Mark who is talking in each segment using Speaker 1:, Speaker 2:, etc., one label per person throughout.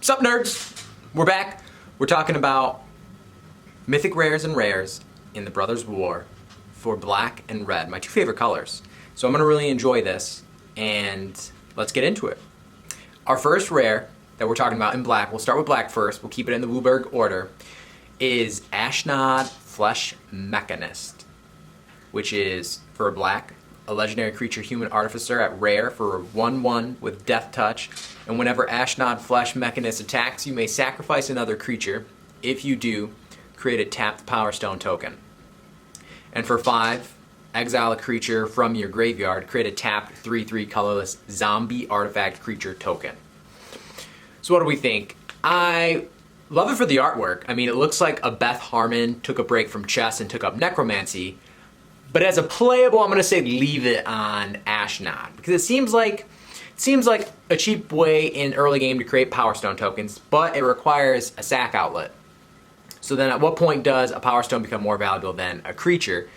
Speaker 1: Sup nerds? We're back. We're talking about mythic rares and rares in the Brothers War for black and red, my two favorite colors. So I'm going to really enjoy this, and let's get into it. Our first rare that we're talking about in black, we'll start with black first, we'll keep it in the Wooburg order, is Ashnod Flesh Mechanist, which is for black, a legendary creature human artificer at rare for a 1/1 with death touch, and whenever Ashnod Flesh Mechanist attacks, you may sacrifice another creature. If you do, create a tapped Power Stone token. And for 5, exile a creature from your graveyard, create a tapped 3/3 colorless zombie artifact creature token. So what do we think? I love it for the artwork. I mean, it looks like a Beth Harmon took a break from chess and took up necromancy. But as a playable, I'm going to say leave it on Ashnod, because it seems like a cheap way in early game to create Power Stone tokens, but it requires a sack outlet. So then at what point does a Power Stone become more valuable than a creature?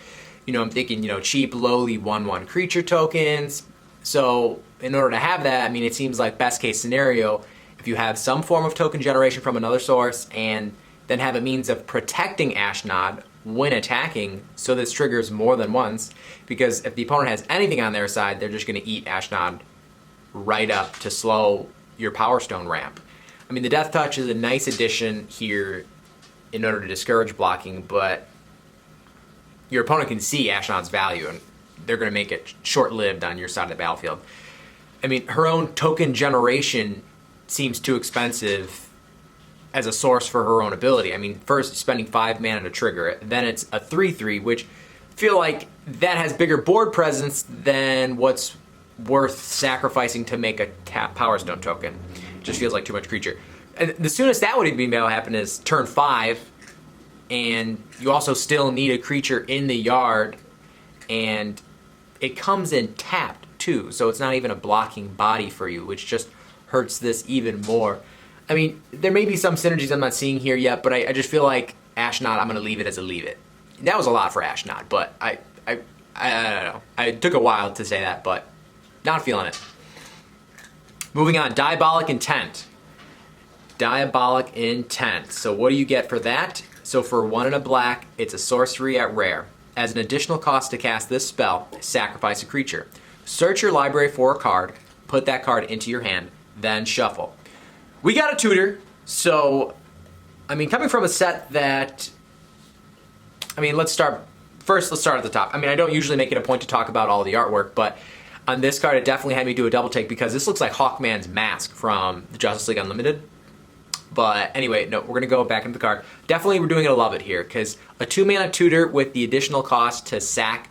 Speaker 1: You know, I'm thinking, cheap, lowly 1/1 creature tokens. So in order to have that, I mean, it seems like best case scenario, if you have some form of token generation from another source and then have a means of protecting Ashnod when attacking, so this triggers more than once, because if the opponent has anything on their side, they're just going to eat Ashnod right up to slow your Power Stone ramp. I mean, the Death Touch is a nice addition here in order to discourage blocking, but your opponent can see Ashnod's value, and they're going to make it short-lived on your side of the battlefield. I mean, her own token generation seems too expensive as a source for her own ability. I mean, first spending 5 mana to trigger it, then it's a 3/3, which I feel like that has bigger board presence than what's worth sacrificing to make a tap Power Stone token. It just feels like too much creature. And the soonest that would be able to happen is turn 5, and you also still need a creature in the yard, and it comes in tapped too, so it's not even a blocking body for you, which just hurts this even more. I mean, there may be some synergies I'm not seeing here yet, but I just feel like Ashnod, I'm going to leave it as a leave it. That was a lot for Ashnod, but I don't know. It took a while to say that, but not feeling it. Moving on, Diabolic Intent. Diabolic Intent. So what do you get for that? So for 1 and a black, it's a sorcery at rare. As an additional cost to cast this spell, sacrifice a creature. Search your library for a card, put that card into your hand, then shuffle. We got a tutor, so, I mean, coming from a set that, I mean, let's start at the top. I mean, I don't usually make it a point to talk about all the artwork, but on this card, it definitely had me do a double take because this looks like Hawkman's mask from the Justice League Unlimited. But anyway, no, we're going to go back into the card. Definitely we're doing it a love it here, because a 2-mana tutor with the additional cost to sack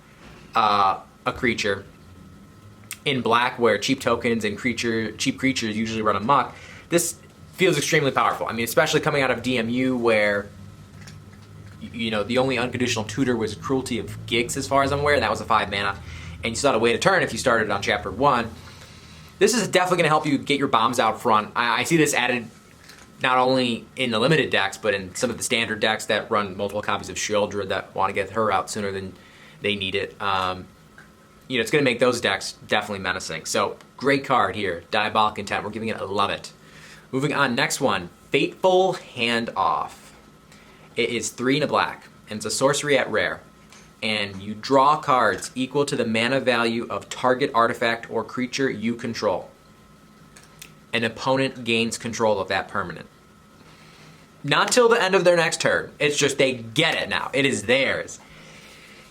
Speaker 1: a creature in black, where cheap tokens and cheap creatures usually run amok, this feels extremely powerful. I mean, especially coming out of DMU, where the only unconditional tutor was Cruelty of Gix, as far as I'm aware, and that was a 5 mana, and you still had a way to turn if you started on Chapter 1. This is definitely going to help you get your bombs out front. I see this added not only in the limited decks, but in some of the standard decks that run multiple copies of Shieldred that want to get her out sooner than they need it. It's going to make those decks definitely menacing. So, great card here, Diabolic Intent. We're giving it a love it. Moving on, next one, Fateful Handoff. It is 3 and a black, and it's a sorcery at rare. And you draw cards equal to the mana value of target artifact or creature you control. An opponent gains control of that permanent. Not till the end of their next turn. It's just they get it now. It is theirs.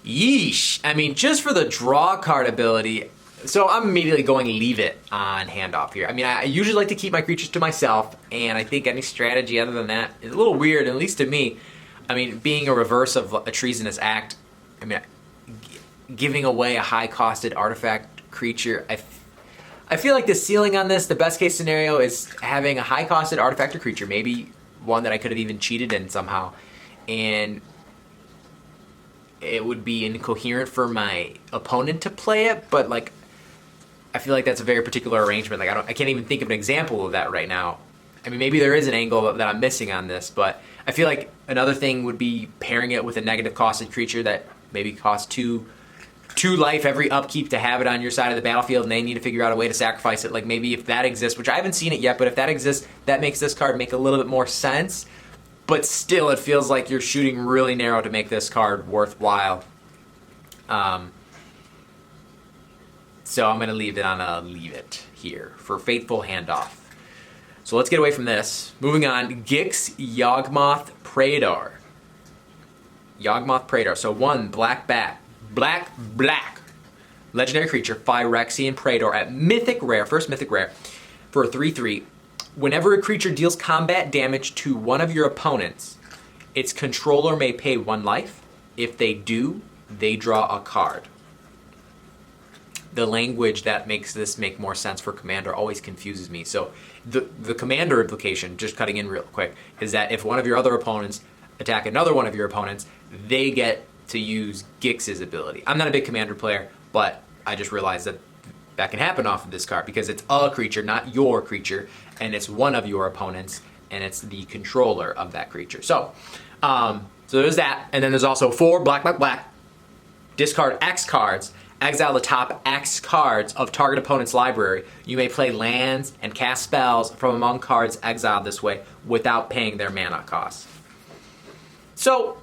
Speaker 1: Yeesh. I mean, just for the draw card ability. So I'm immediately going to leave it on Handoff here. I mean, I usually like to keep my creatures to myself, and I think any strategy other than that is a little weird, at least to me. I mean, being a reverse of a treasonous act, I mean, giving away a high-costed artifact creature, I feel like the ceiling on this, the best case scenario, is having a high-costed artifact or creature, maybe one that I could have even cheated in somehow, and it would be incoherent for my opponent to play it, but like, I feel like that's a very particular arrangement. Like, I can't even think of an example of that right now. I mean, maybe there is an angle that I'm missing on this, but I feel like another thing would be pairing it with a negative costed creature that maybe costs 2 2 life every upkeep to have it on your side of the battlefield, and they need to figure out a way to sacrifice it. Like maybe if that exists, which I haven't seen it yet, but if that exists, that makes this card make a little bit more sense. But still, it feels like you're shooting really narrow to make this card worthwhile. So I'm going to leave it on a leave it here for Faithful Handoff. So let's get away from this. Moving on, Gix Yawgmoth Praetor. Yawgmoth Praetor. So 1 black. Legendary creature, Phyrexian Praetor at Mythic Rare, first Mythic Rare, for a 3/3. Whenever a creature deals combat damage to one of your opponents, its controller may pay 1 life. If they do, they draw a card. The language that makes this make more sense for Commander always confuses me. So the Commander implication, just cutting in real quick, is that if one of your other opponents attack another one of your opponents, they get to use Gix's ability. I'm not a big Commander player, but I just realized that that can happen off of this card because it's a creature, not your creature, and it's one of your opponents, and it's the controller of that creature. So there's that, and then there's also 4 black. Discard X cards. Exile the top X cards of target opponent's library. You may play lands and cast spells from among cards exiled this way without paying their mana cost. So,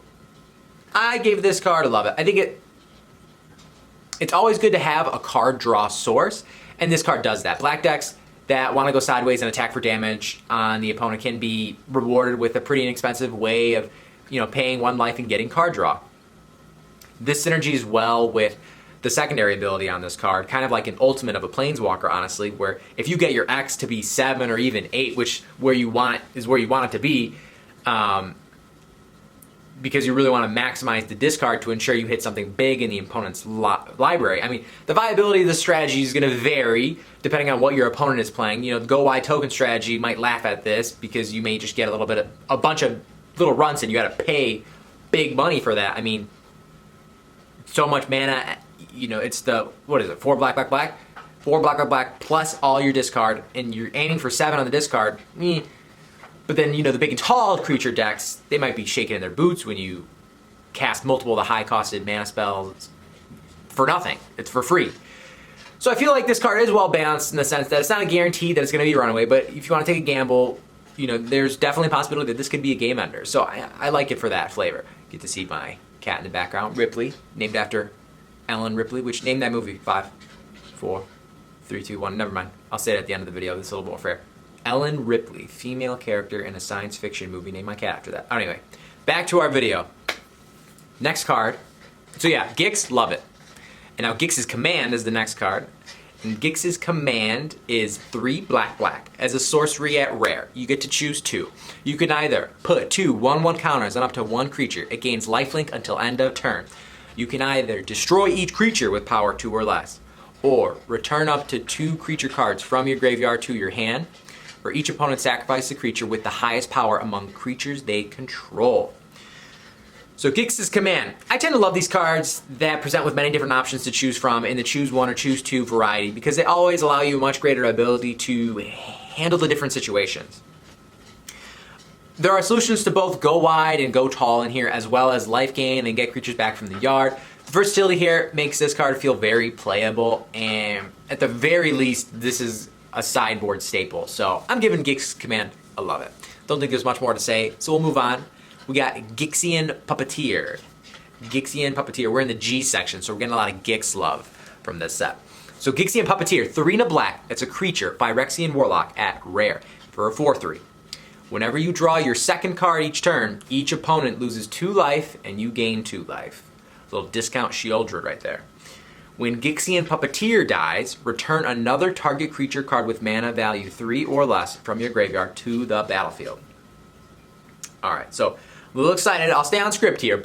Speaker 1: I gave this card a love it. I think it's always good to have a card draw source, and this card does that. Black decks that want to go sideways and attack for damage on the opponent can be rewarded with a pretty inexpensive way of, paying 1 life and getting card draw. This synergies well with the secondary ability on this card, kind of like an ultimate of a Planeswalker, honestly, where if you get your X to be 7 or even 8, which where you want it to be, because you really want to maximize the discard to ensure you hit something big in the opponent's library. I mean, the viability of the strategy is going to vary depending on what your opponent is playing. The go wide token strategy might laugh at this because you may just get a bunch of little runs and you got to pay big money for that. I mean, so much mana. It's 4 black, 4 black plus all your discard, and you're aiming for 7 on the discard. But then, the big and tall creature decks, they might be shaking in their boots when you cast multiple of the high-costed mana spells for nothing. It's for free. So I feel like this card is well-balanced in the sense that it's not a guarantee that it's going to be a runaway, but if you want to take a gamble, there's definitely a possibility that this could be a game ender. So I like it for that flavor. Get to see my cat in the background, Ripley, named after Ellen Ripley, which name that movie. 5, 4, 3, 2, 1. Never mind. I'll say it at the end of the video. This is a little more fair. Ellen Ripley, female character in a science fiction movie. Name my cat after that. Anyway, back to our video. Next card. So yeah, Gix, love it. And now Gix's Command is the next card. And Gix's Command is 3 black. As a sorcery at rare, you get to choose 2. You can either put 2 1/1 counters on up to 1 creature. It gains lifelink until end of turn. You can either destroy each creature with power 2 or less, or return up to 2 creature cards from your graveyard to your hand, or each opponent sacrifices a creature with the highest power among creatures they control. So Gix's Command. I tend to love these cards that present with many different options to choose from in the choose 1 or choose 2 variety, because they always allow you a much greater ability to handle the different situations. There are solutions to both go wide and go tall in here, as well as life gain and get creatures back from the yard. The versatility here makes this card feel very playable, and at the very least, this is a sideboard staple. So I'm giving Gix's Command a love it. Don't think there's much more to say, so we'll move on. We got Gixian Puppeteer. Gixian Puppeteer. We're in the G section, so we're getting a lot of Gix love from this set. So Gixian Puppeteer, 3 and a black. It's a creature, Phyrexian Warlock at rare for a 4/3. Whenever you draw your second card each turn, each opponent loses 2 life and you gain 2 life. A little discount Shieldred right there. When Gixian Puppeteer dies, return another target creature card with mana value 3 or less from your graveyard to the battlefield. Alright, so I'm a little excited. I'll stay on script here,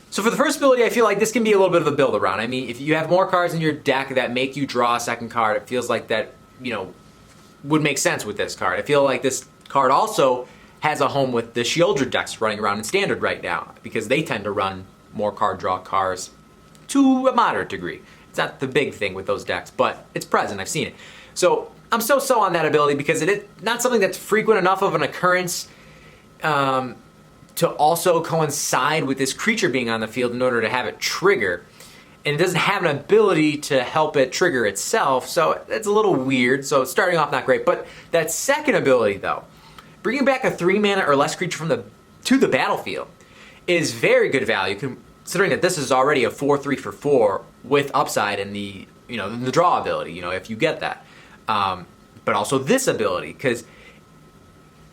Speaker 1: so for the first ability, I feel like this can be a little bit of a build around. I mean, if you have more cards in your deck that make you draw a second card, it feels like that, would make sense with this card. I feel like this card also has a home with the Shieldred decks running around in Standard right now, because they tend to run more card draw cards to a moderate degree. It's not the big thing with those decks, but it's present. I've seen it. So I'm so on that ability because it is not something that's frequent enough of an occurrence to also coincide with this creature being on the field in order to have it trigger. and it doesn't have an ability to help it trigger itself, so it's a little weird. So starting off not great, but that second ability though, bringing back a 3-mana or less creature to the battlefield is very good value, considering that this is already a 4/3 for 4 with upside in the the draw ability. If you get that, but also this ability, because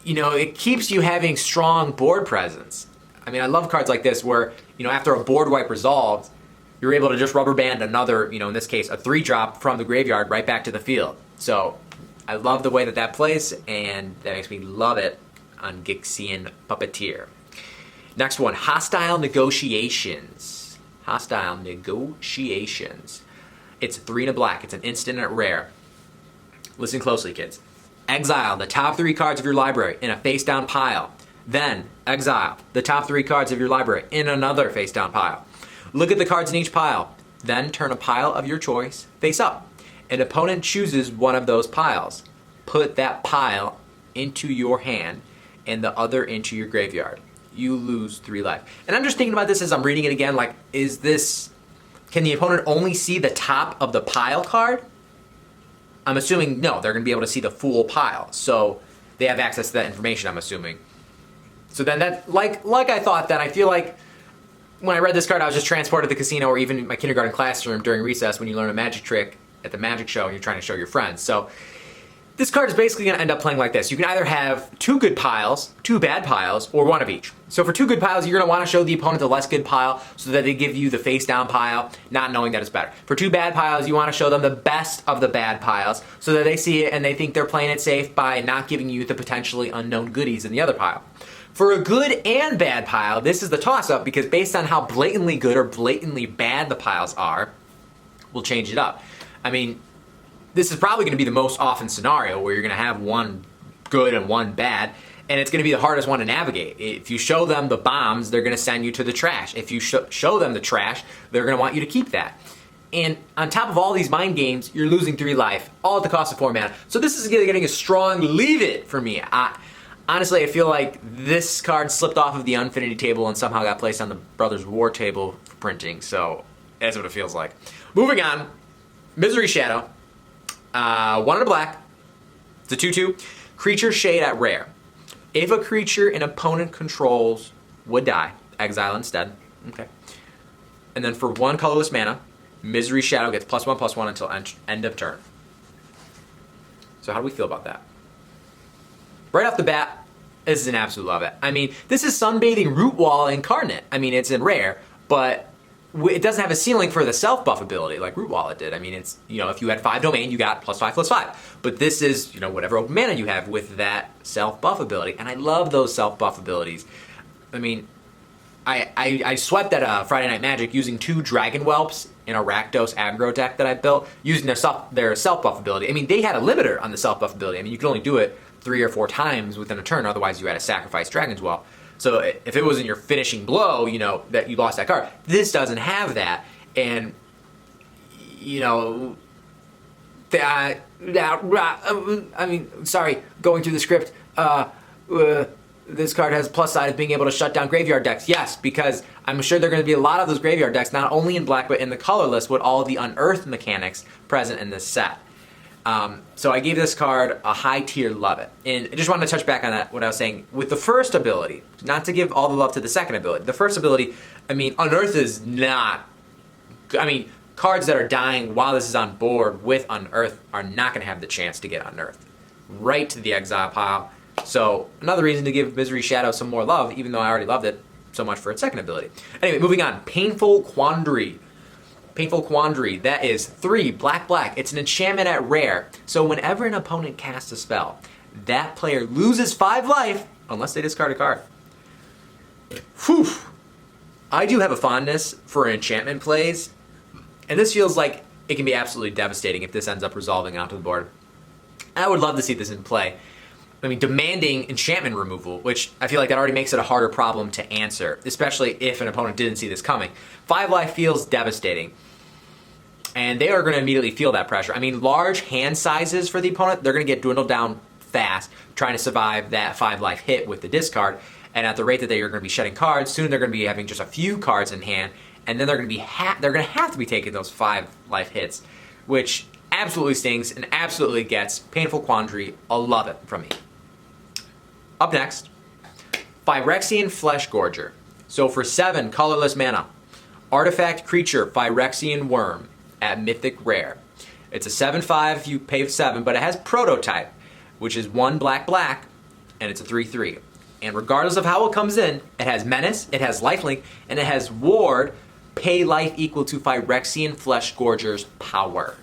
Speaker 1: it keeps you having strong board presence. I mean, I love cards like this where after a board wipe resolved, you're able to just rubber band another, in this case, a 3-drop from the graveyard right back to the field. So I love the way that plays, and that makes me love it on Gixian Puppeteer. Next one, Hostile Negotiations. Hostile Negotiations. It's 3 and a black. It's an instant and rare. Listen closely, kids. Exile the top 3 cards of your library in a face-down pile. Then exile the top 3 cards of your library in another face-down pile. Look at the cards in each pile. Then turn a pile of your choice face up. An opponent chooses one of those piles. Put that pile into your hand and the other into your graveyard. You lose 3 life. And I'm just thinking about this as I'm reading it again, like, can the opponent only see the top of the pile card? I'm assuming no, they're gonna be able to see the full pile. So they have access to that information, I'm assuming. So then that, like I thought, that I feel like when I read this card, I was just transported to the casino or even my kindergarten classroom during recess when you learn a magic trick at the magic show and you're trying to show your friends. So this card is basically going to end up playing like this. You can either have 2 good piles, 2 bad piles, or 1 of each. So for 2 good piles, you're going to want to show the opponent the less good pile so that they give you the face down pile, not knowing that it's better. For 2 bad piles, you want to show them the best of the bad piles so that they see it and they think they're playing it safe by not giving you the potentially unknown goodies in the other pile. For a good and bad pile, this is the toss-up, because based on how blatantly good or blatantly bad the piles are, we'll change it up. I mean, this is probably going to be the most often scenario where you're going to have 1 good and 1 bad, and it's going to be the hardest one to navigate. If you show them the bombs, they're going to send you to the trash. If you show them the trash, they're going to want you to keep that. And on top of all these mind games, you're losing 3 life, all at the cost of 4 mana. So this is getting a strong leave it for me. Honestly, I feel like this card slipped off of the Infinity table and somehow got placed on the Brothers War table for printing. So that's what it feels like. Moving on, Misery Shadow. 1 and a black. It's a 2/2. Creature Shade at rare. If a creature an opponent controls would die, exile instead. Okay. And then for 1 colorless mana, Misery Shadow gets +1/+1 until end of turn. So how do we feel about that? Right off the bat, this is an absolute love it. I mean, this is Sunbathing Root Wall Incarnate. I mean, it's in rare, but it doesn't have a ceiling for the self-buff ability like Root Wall it did. I mean, it's, if you had 5 domain, you got +5/+5. But this is, whatever open mana you have with that self-buff ability. And I love those self-buff abilities. I mean, I swept at Friday Night Magic using 2 Dragon Whelps in a Rakdos aggro deck that I built, using their self-buff ability. I mean, they had a limiter on the self-buff ability. I mean, you could only do it 3 or 4 times within a turn, otherwise you had to sacrifice Dragon's Whelp. So if it wasn't your finishing blow, that you lost that card. This doesn't have that. And, I mean, sorry, going through the script, this card has plus side of being able to shut down graveyard decks. Yes, because I'm sure there are going to be a lot of those graveyard decks, not only in black, but in the colorless, with all of the unearthed mechanics present in this set. So I gave this card a high tier love it. And I just wanted to touch back on that, what I was saying. With the first ability, not to give all the love to the second ability, the first ability, I mean, Unearth is not, I mean, cards that are dying while this is on board with Unearth are not going to have the chance to get Unearthed. Right to the exile pile. So another reason to give Misery Shadow some more love, even though I already loved it so much for its second ability. Anyway, moving on. Painful Quandary. Painful Quandary, that is 3 black. It's an enchantment at rare. So whenever an opponent casts a spell, that player loses 5 life unless they discard a card. Whew. I do have a fondness for enchantment plays, and this feels like it can be absolutely devastating if this ends up resolving onto the board. I would love to see this in play. I mean, demanding enchantment removal, which I feel like that already makes it a harder problem to answer, especially if an opponent didn't see this coming. 5 life feels devastating, and they are going to immediately feel that pressure. I mean, large hand sizes for the opponent, they're going to get dwindled down fast, trying to survive that 5 life hit with the discard, and at the rate that they are going to be shedding cards, soon they're going to be having just a few cards in hand, and then they're going to have to be taking those 5 life hits, which absolutely stings and absolutely gets painful quandary. I'll love it from me. Up next, Phyrexian Flesh Gorger. So for 7 colorless mana, artifact creature Phyrexian Worm at Mythic Rare. It's a 7/5 if you pay 7, but it has Prototype, which is 1 black, and it's a 3/3. And regardless of how it comes in, it has Menace, it has Lifelink, and it has Ward, pay life equal to Phyrexian Flesh Gorger's power.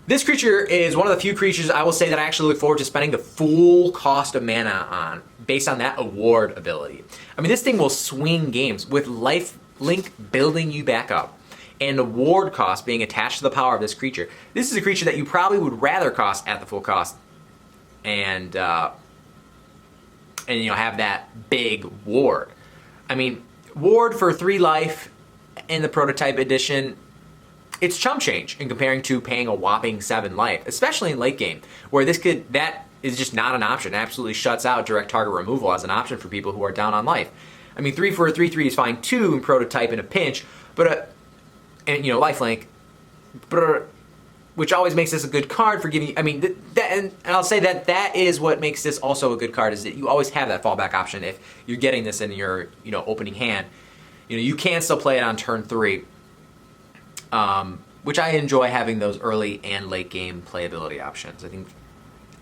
Speaker 1: This creature is one of the few creatures I will say that I actually look forward to spending the full cost of mana on, based on that award ability. I mean, this thing will swing games with Lifelink building you back up, and the ward cost being attached to the power of this creature. This is a creature that you probably would rather cost at the full cost, and you know, have that big ward. I mean, ward for 3 life in the Prototype edition, it's chump change in comparing to paying a whopping 7 life, especially in late game, where that is just not an option. It absolutely shuts out direct target removal as an option for people who are down on life. I mean, 3 for a 3/3 is fine too in Prototype in a pinch, but and you know, Lifelink, but which always makes this a good card for giving. I mean, and I'll say that is what makes this also a good card, is that you always have that fallback option if you're getting this in your opening hand. You know, you can still play it on turn 3. Which I enjoy having those early and late game playability options.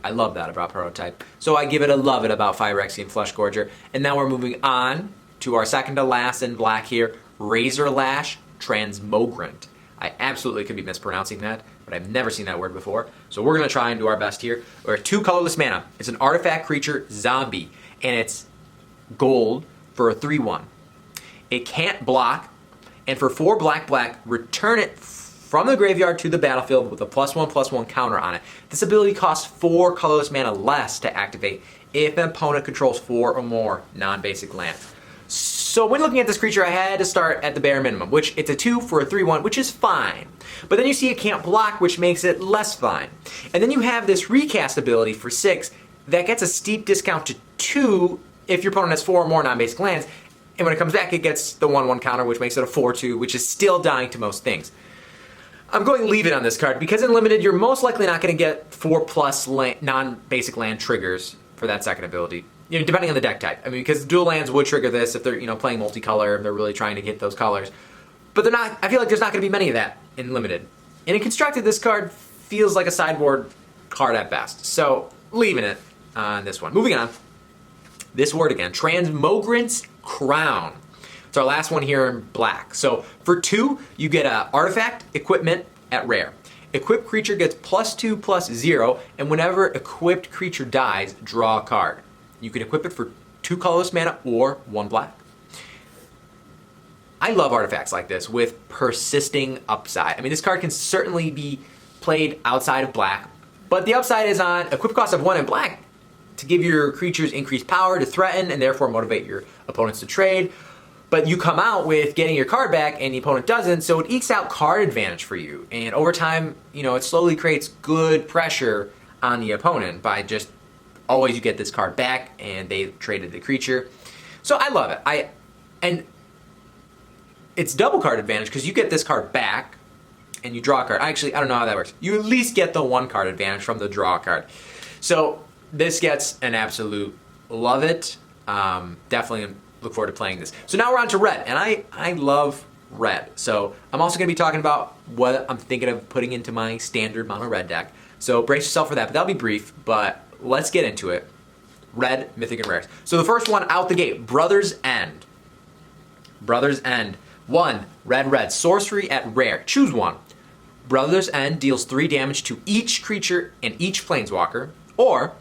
Speaker 1: I love that about Prototype. So I give it a love it about Phyrexian Flesh Gorger. And now we're moving on to our second to last in black here, Razor Lash Transmogrant. I absolutely could be mispronouncing that, but I've never seen that word before. So we're going to try and do our best here. We're at 2 colorless mana. It's an artifact creature zombie, and it's gold for a 3/1. It can't block, and for 4 black, return it from the graveyard to the battlefield with a +1/+1 counter on it. This ability costs 4 colorless mana less to activate if an opponent controls 4 or more non-basic lands. So when looking at this creature, I had to start at the bare minimum, which it's a 2 for a 3/1, which is fine. But then you see it can't block, which makes it less fine. And then you have this recast ability for 6 that gets a steep discount to 2 if your opponent has 4 or more non-basic lands. And when it comes back, it gets the 1/1 counter, which makes it a 4/2, which is still dying to most things. I'm going to leave it on this card because in limited, you're most likely not going to get 4+ non-basic land triggers for that second ability. You know, depending on the deck type. I mean, because dual lands would trigger this if they're playing multicolor, if they're really trying to hit those colors. But they're not. I feel like there's not going to be many of that in limited. And in constructed, this card feels like a sideboard card at best. So leaving it on this one. Moving on. This word again, Transmogrant's Crown. It's our last one here in black. So for 2, you get a artifact equipment at rare. Equipped creature gets +2/+0, and whenever equipped creature dies, draw a card. You can equip it for 2 colorless mana or 1 black. I love artifacts like this with persisting upside. I mean, this card can certainly be played outside of black, but the upside is on equip cost of 1 in black to give your creatures increased power to threaten and therefore motivate your opponents to trade. But you come out with getting your card back and the opponent doesn't, so it ekes out card advantage for you. And over time, it slowly creates good pressure on the opponent by just always you get this card back and they traded the creature. So I love it. And it's double card advantage because you get this card back and you draw a card. Actually, I don't know how that works. You at least get the 1 card advantage from the draw card. So this gets an absolute love it. Definitely look forward to playing this. So now we're on to red, and I love red. So I'm also going to be talking about what I'm thinking of putting into my standard mono red deck. So brace yourself for that, but that'll be brief, but let's get into it. Red, Mythic, and Rares. So the first one out the gate, Brother's End. Brother's End. 1, red, sorcery at rare. Choose 1. Brother's End deals 3 damage to each creature and each planeswalker, or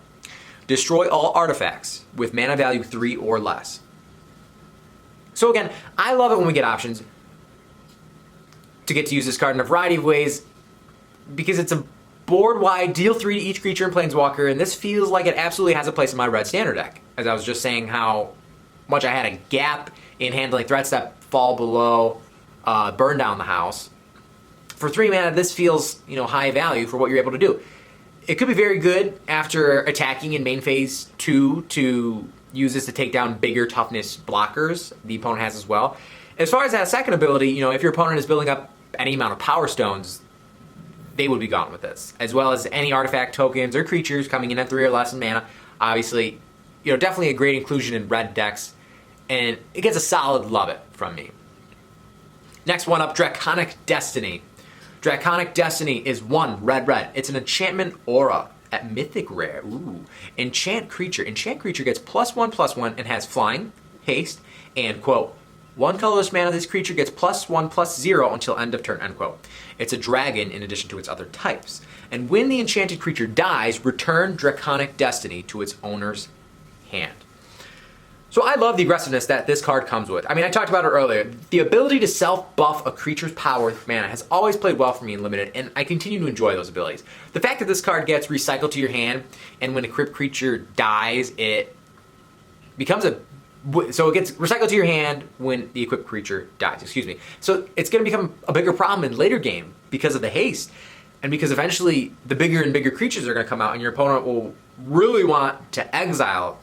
Speaker 1: destroy all artifacts with mana value 3 or less. So again, I love it when we get options to get to use this card in a variety of ways because it's a board-wide deal 3 to each creature and planeswalker, and this feels like it absolutely has a place in my red standard deck. As I was just saying how much I had a gap in handling threats that fall below burn down the house. For 3 mana, this feels high value for what you're able to do. It could be very good after attacking in main phase 2 to use this to take down bigger toughness blockers the opponent has as well. As far as that second ability, you know, if your opponent is building up any amount of power stones, they would be gone with this, as well as any artifact tokens or creatures coming in at 3 or less in mana. Obviously, you know, definitely a great inclusion in red decks, and it gets a solid love it from me. Next one up, Draconic Destiny. Draconic Destiny is 1 red. It's an enchantment aura at Mythic rare. Ooh. Enchant creature. Enchant creature gets +1/+1 and has flying, haste, and quote, 1 colorless mana, this creature gets +1/+0 until end of turn, end quote. It's a dragon in addition to its other types. And when the enchanted creature dies, return Draconic Destiny to its owner's hand. So I love the aggressiveness that this card comes with. I mean, I talked about it earlier. The ability to self-buff a creature's power with mana has always played well for me in Limited, and I continue to enjoy those abilities. The fact that this card gets recycled to your hand, and when a equipped creature dies, it becomes so it gets recycled to your hand when the equipped creature dies, excuse me. So it's going to become a bigger problem in later game because of the haste, and because eventually the bigger and bigger creatures are going to come out, and your opponent will really want to exile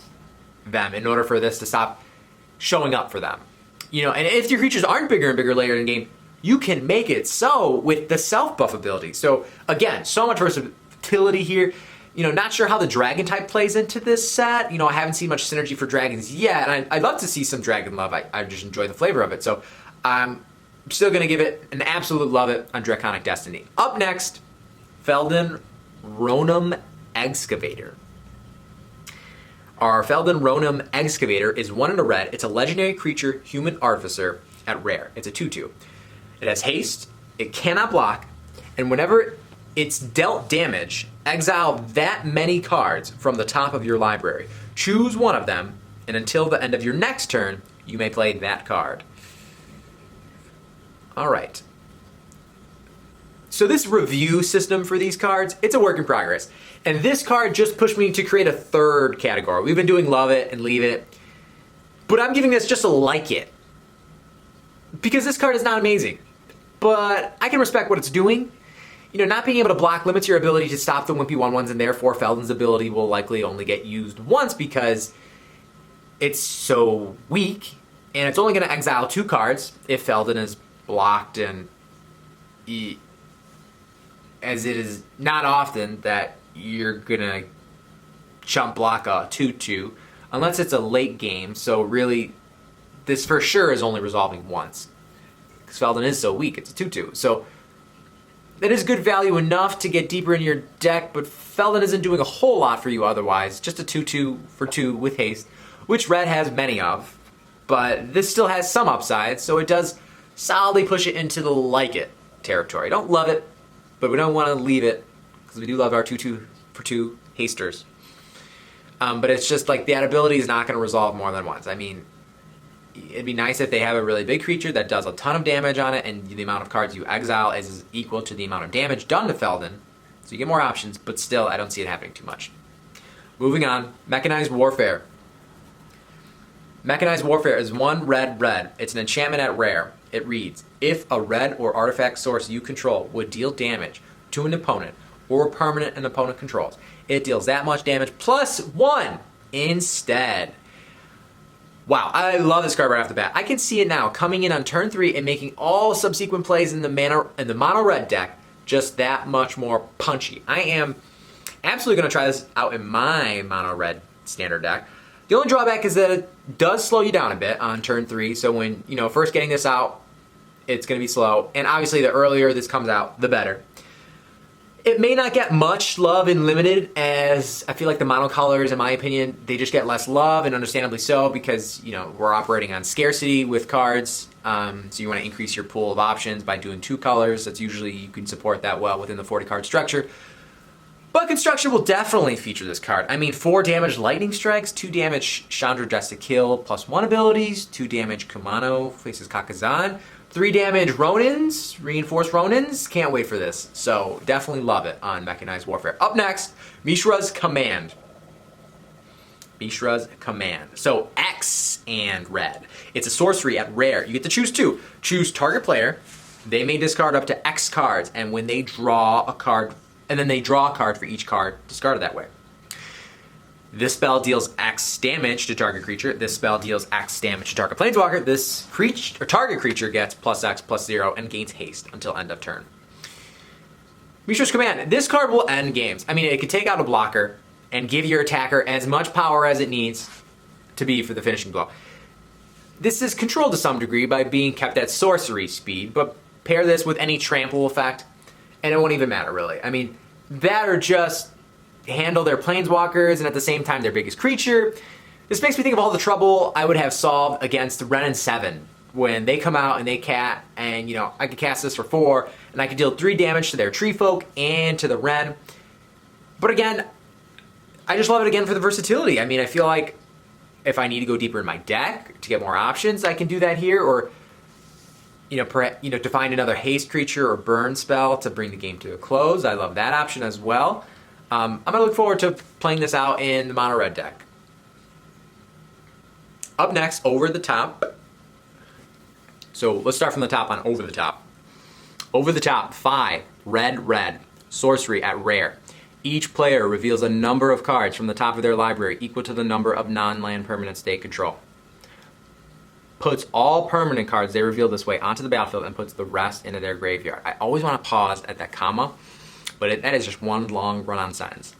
Speaker 1: them in order for this to stop showing up for them. You know, and if your creatures aren't bigger and bigger later in the game, you can make it so with the self-buff ability. So again, so much versatility here. You know, not sure how the dragon type plays into this set. You know, I haven't seen much synergy for dragons yet, and I'd love to see some dragon love. I just enjoy the flavor of it. So I'm still going to give it an absolute love it on Draconic Destiny. Up next, Felden Ronom Excavator. Our Felden Ronom Excavator is 1 in a red. It's a legendary creature, human artificer at rare. It's a 2/2. It has haste, it cannot block, and whenever it's dealt damage, exile that many cards from the top of your library. Choose one of them, and until the end of your next turn, you may play that card. All right. So this review system for these cards, it's a work in progress. And this card just pushed me to create a third category. We've been doing love it and leave it, but I'm giving this just a like it. Because this card is not amazing, but I can respect what it's doing. You know, not being able to block limits your ability to stop the wimpy 1/1s, and therefore Felden's ability will likely only get used once because it's so weak, and it's only going to exile 2 cards if Felden is blocked, and as it is not often that you're going to chump block a 2/2 unless it's a late game. So really, this for sure is only resolving once because Felden is so weak. It's a 2/2. So that is good value enough to get deeper in your deck, but Felden isn't doing a whole lot for you otherwise. Just a 2/2 for 2 with haste, which red has many of, but this still has some upside, so it does solidly push it into the like it territory. Don't love it, but we don't want to leave it because we do love our 2/2 for 2 hasters. But it's just like that ability is not going to resolve more than once. I mean, it'd be nice if they have a really big creature that does a ton of damage on it, and the amount of cards you exile is equal to the amount of damage done to Felden. So you get more options, but still, I don't see it happening too much. Moving on, Mechanized Warfare. Mechanized Warfare is 1 red. It's an enchantment at rare. It reads, if a red or artifact source you control would deal damage to an opponent or a permanent an opponent controls, it deals that much damage +1 instead. Wow, I love this card right off the bat. I can see it now coming in on turn 3 and making all subsequent plays in the mono red deck just that much more punchy. I am absolutely going to try this out in my mono red standard deck. The only drawback is that it does slow you down a bit on turn 3. So when, you know, first getting this out, it's going to be slow. And obviously the earlier this comes out, the better. It may not get much love in Limited, as I feel like the monocolors, in my opinion, they just get less love, and understandably so, because, you know, we're operating on scarcity with cards. So you want to increase your pool of options by doing 2 colors. That's usually, you can support that well within the 40 card structure. But Construction will definitely feature this card. I mean, 4 damage Lightning Strikes, 2 damage Chandra Dress to Kill +1 abilities, 2 damage Kumano faces Kakazan, 3 damage Ronins, Reinforced Ronins. Can't wait for this. So definitely love it on Mechanized Warfare. Up next, Mishra's Command. Mishra's Command. So X and red. It's a sorcery at rare. You get to choose 2. Choose target player. They may discard up to X cards, and when they draw a card, and then they draw a card for each card discarded that way. This spell deals X damage to target creature. This spell deals X damage to target planeswalker. This target creature gets +X/+0 and gains haste until end of turn. Mishra's Command. This card will end games. I mean, it could take out a blocker and give your attacker as much power as it needs to be for the finishing blow. This is controlled to some degree by being kept at sorcery speed, but pair this with any trample effect, and it won't even matter, really. I mean, that or just handle their planeswalkers and at the same time their biggest creature. This makes me think of all the trouble I would have solved against Ren and 7 when they come out and they cat, and you know, I could cast this for 4 and I could deal 3 damage to their tree folk and to the Ren. But again, I just love it again for the versatility. I mean, I feel like if I need to go deeper in my deck to get more options, I can do that here, or to find another haste creature or burn spell to bring the game to a close. I love that option as well. I'm going to look forward to playing this out in the mono red deck. Up next, Over the Top. So let's start from the top on Over the Top. Over the Top, 5, red, sorcery at rare. Each player reveals a number of cards from the top of their library equal to the number of non-land permanents they control. Puts all permanent cards they reveal this way onto the battlefield and puts the rest into their graveyard. I always want to pause at that comma, but that is just one long run-on sentence.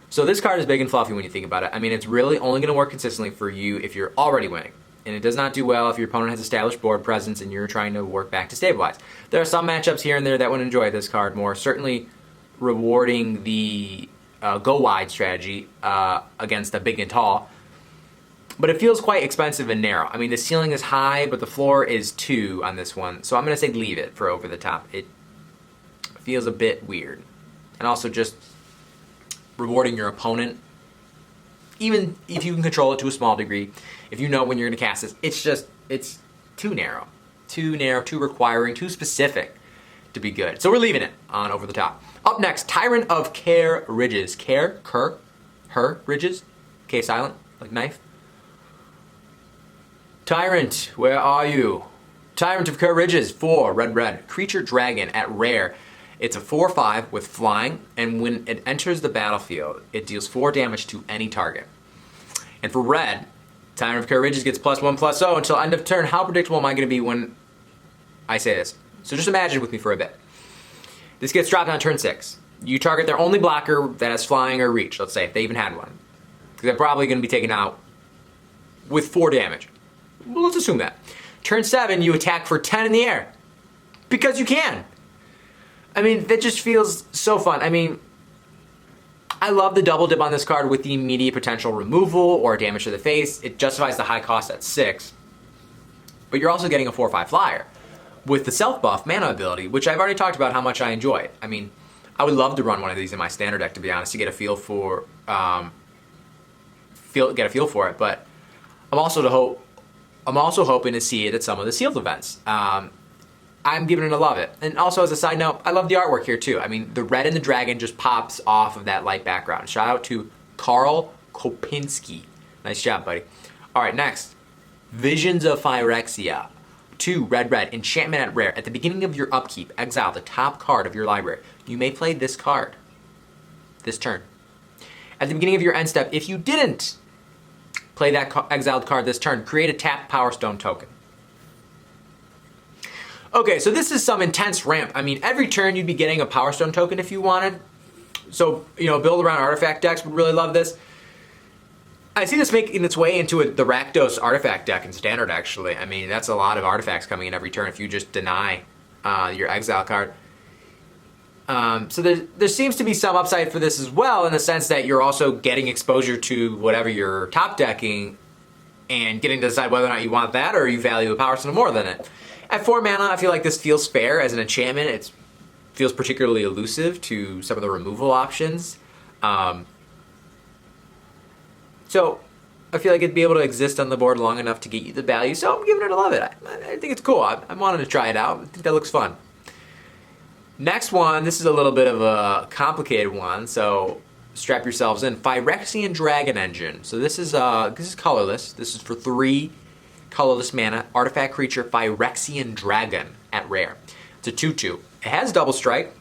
Speaker 1: So this card is big and fluffy when you think about it. I mean, it's really only going to work consistently for you if you're already winning. And it does not do well if your opponent has established board presence and you're trying to work back to stabilize. There are some matchups here and there that would enjoy this card more, certainly rewarding the go wide strategy against a big and tall. But it feels quite expensive and narrow. I mean, the ceiling is high, but the floor is 2 on this one. So I'm going to say leave it for Over the Top. It feels a bit weird. And also just rewarding your opponent, even if you can control it to a small degree, if you know when you're going to cast this, it's too narrow, too requiring, too specific to be good. So we're leaving it on Over the Top. Up next, Tyrant of Care Ridges. Her Ridges? K silent, like knife. Tyrant, where are you? Tyrant of Care Ridges, 4, red. Creature dragon at rare. It's a 4/5 with flying, and when it enters the battlefield, it deals 4 damage to any target. And for red, Tyrant of Care Ridges gets +1/+0 until end of turn. How predictable am I going to be when I say this? So just imagine with me for a bit. This gets dropped on turn 6. You target their only blocker that has flying or reach, let's say, if they even had one. Because they're probably going to be taken out with 4 damage. Well, let's assume that. Turn 7, you attack for 10 in the air. Because you can. I mean, that just feels so fun. I mean, I love the double dip on this card with the immediate potential removal or damage to the face. It justifies the high cost at 6. But you're also getting a 4/5 flyer with the self-buff mana ability, which I've already talked about how much I enjoy. I mean, I would love to run one of these in my standard deck, to be honest, to get a feel for it. But I'm also hoping to see it at some of the sealed events. I'm giving it a love it. And also, as a side note, I love the artwork here too. I mean, the red and the dragon just pops off of that light background. Shout out to Carl Kopinski. Nice job, buddy. All right, next. Visions of Phyrexia. 2, red, enchantment at rare. At the beginning of your upkeep, exile the top card of your library. You may play this card this turn. At the beginning of your end step, if you didn't play that exiled card this turn, create a tapped Power Stone token. Okay, so this is some intense ramp. I mean, every turn you'd be getting a Power Stone token if you wanted. So, build around artifact decks would really love this. I see this making its way into the Rakdos artifact deck in Standard, actually. I mean, that's a lot of artifacts coming in every turn if you just deny your exile card. So there seems to be some upside for this as well, in the sense that you're also getting exposure to whatever you're top decking and getting to decide whether or not you want that or you value a Power Stone more than it. At 4 mana, I feel like this feels fair as an enchantment. It feels particularly elusive to some of the removal options. So I feel like it'd be able to exist on the board long enough to get you the value. So I'm giving it a love it. I think it's cool. I wanted to try it out. I think that looks fun. Next one, this is a little bit of a complicated one, so strap yourselves in. Phyrexian Dragon Engine. So this is colorless. This is for 3 colorless mana. Artifact creature Phyrexian Dragon at rare. It's a 2/2. It has double strike.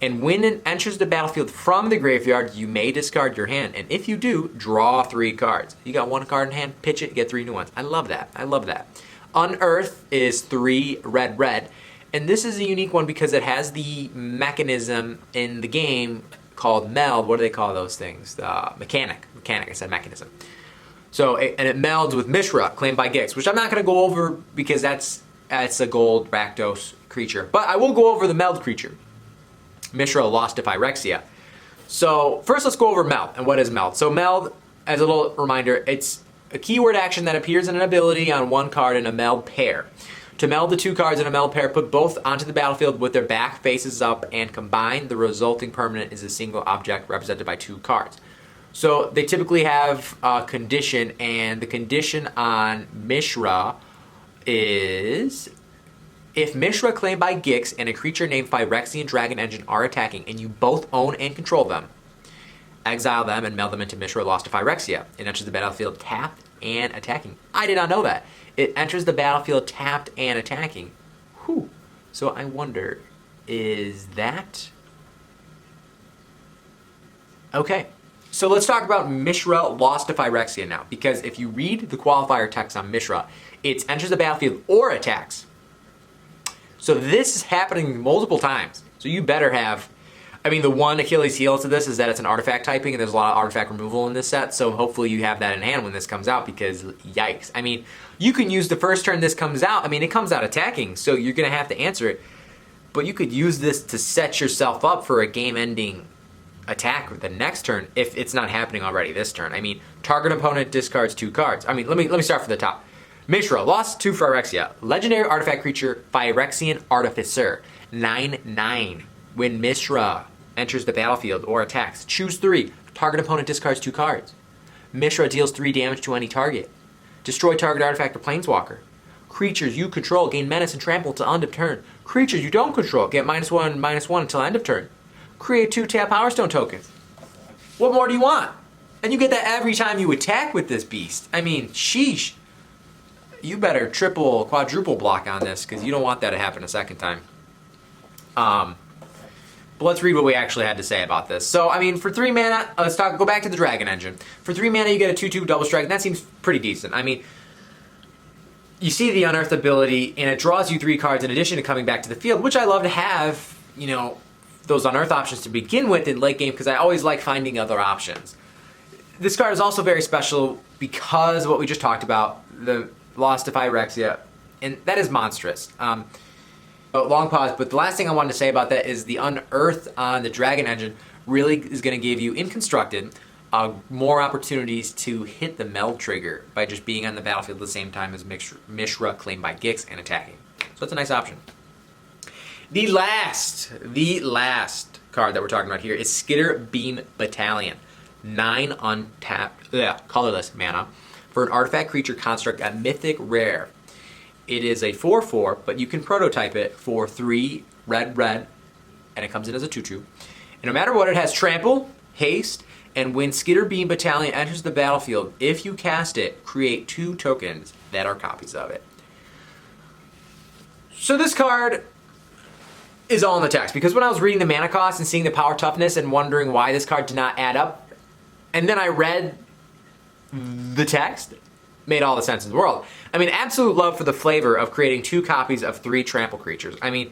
Speaker 1: And when it enters the battlefield from the graveyard, you may discard your hand. And if you do, draw 3 cards. You got 1 card in hand, pitch it, get 3 new ones. I love that. I love that. Unearth is 3 red, red. And this is a unique one because it has the mechanism in the game called meld. What do they call those things? Mechanic. I said mechanism. So, and it melds with Mishra, claimed by Gix, which I'm not going to go over because that's a gold Rakdos creature. But I will go over the meld creature. Mishra lost to Phyrexia. So first let's go over meld. And what is meld? So meld, as a little reminder, it's a keyword action that appears in an ability on 1 card in a meld pair. To meld the 2 cards in a meld pair, put both onto the battlefield with their back faces up and combine. The resulting permanent is a single object represented by 2 cards. So they typically have a condition, and the condition on Mishra is if Mishra claimed by Gix and a creature named Phyrexian Dragon Engine are attacking and you both own and control them, exile them and meld them into Mishra lost to Phyrexia. It enters the battlefield tapped and attacking. I did not know that. It enters the battlefield tapped and attacking. Whew. So I wonder, is that... Okay. So let's talk about Mishra lost to Phyrexia now, because if you read the qualifier text on Mishra, it enters the battlefield or attacks. So this is happening multiple times. So you better have, I mean, the one Achilles heel to this is that it's an artifact typing and there's a lot of artifact removal in this set. So hopefully you have that in hand when this comes out, because yikes. I mean, you can use the first turn this comes out. I mean, it comes out attacking, so you're going to have to answer it. But you could use this to set yourself up for a game-ending attack the next turn if it's not happening already this turn. I mean, target opponent discards 2 cards. I mean, let me start from the top. Mishra lost to Phyrexia. Legendary artifact creature, Phyrexian Artificer. 9/9. When Mishra enters the battlefield or attacks, choose 3. Target opponent discards 2 cards. Mishra deals 3 damage to any target. Destroy target artifact or planeswalker. Creatures you control gain menace and trample till end of turn. Creatures you don't control get -1/-1 until end of turn. Create 2 tap Power Stone tokens. What more do you want? And you get that every time you attack with this beast. I mean, sheesh. You better triple, quadruple block on this, because you don't want that to happen a second time. But let's read what we actually had to say about this. So, I mean, for 3 mana, go back to the Dragon Engine. For 3 mana, you get a 2/2 double strike, and that seems pretty decent. I mean, you see the Unearth ability, and it draws you 3 cards in addition to coming back to the field, which I love to have, you know, those Unearth options to begin with in late game, because I always like finding other options. This card is also very special because of what we just talked about, the loss to Phyrexia, and that is monstrous. Long pause, but the last thing I wanted to say about that is the Unearth on the Dragon Engine really is going to give you, in Constructed, more opportunities to hit the meld trigger by just being on the battlefield at the same time as Mishra claimed by Gix and attacking. So that's a nice option. The last card that we're talking about here is Skitter Beam Battalion. 9 untapped, colorless mana for an artifact creature construct at Mythic Rare. It is a 4/4, but you can prototype it for 3 red, and it comes in as a 2/2. And no matter what, it has trample, haste, and when Skitter Beam Battalion enters the battlefield, if you cast it, create 2 tokens that are copies of it. So this card is all in the text, because when I was reading the mana cost and seeing the power toughness and wondering why this card did not add up, and then I read the text, made all the sense in the world. I mean, absolute love for the flavor of creating 2 copies of 3 trample creatures. I mean,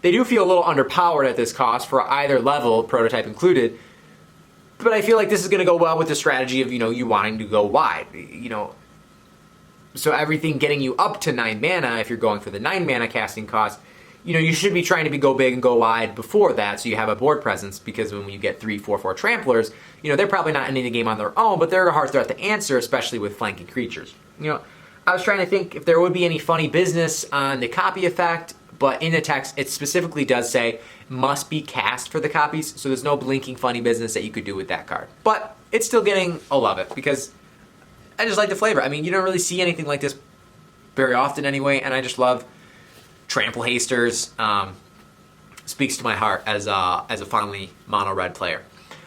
Speaker 1: they do feel a little underpowered at this cost for either level, prototype included, but I feel like this is going to go well with the strategy of, you wanting to go wide, So everything getting you up to 9 mana, if you're going for the 9 mana casting cost, you should be trying to go big and go wide before that, so you have a board presence, because when you get 3/4/4 tramplers, they're probably not ending the game on their own, but they're a hard threat to answer, especially with flanking creatures. I was trying to think if there would be any funny business on the copy effect, but in the text, it specifically does say must be cast for the copies, so there's no blinking funny business that you could do with that card. But it's still getting a love it, because I just like the flavor. I mean, you don't really see anything like this very often anyway, and I just love trample hasters. Speaks to my heart as a finally mono red player.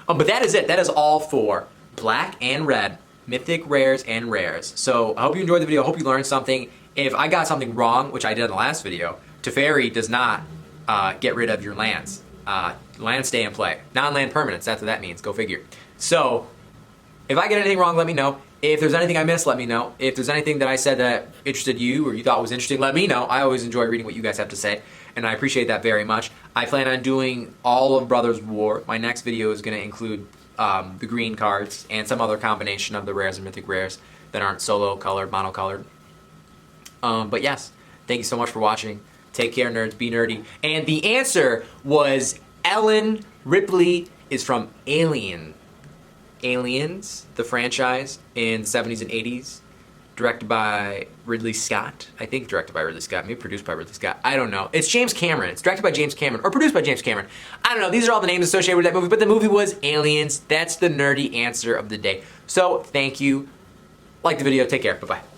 Speaker 1: But that is it. That is all for black and red, mythic rares and rares. So I hope you enjoyed the video. I hope you learned something. If I got something wrong, which I did in the last video, Teferi does not get rid of your lands. Land, stay, and play. Non-land permanents, that's what that means. Go figure. So, if I get anything wrong, let me know. If there's anything I missed, let me know. If there's anything that I said that interested you or you thought was interesting, let me know. I always enjoy reading what you guys have to say, and I appreciate that very much. I plan on doing all of Brothers War. My next video is going to include the green cards and some other combination of the rares and mythic rares that aren't solo colored, monocolored. But yes, thank you so much for watching. Take care, nerds. Be nerdy. And the answer was Ellen Ripley is from Alien. Aliens, the franchise in the 70s and 80s, directed by Ridley Scott. I think directed by Ridley Scott, maybe produced by Ridley Scott. I don't know. It's James Cameron. It's directed by James Cameron, or produced by James Cameron. I don't know. These are all the names associated with that movie, but the movie was Aliens. That's the nerdy answer of the day. So, thank you. Like the video. Take care. Bye-bye.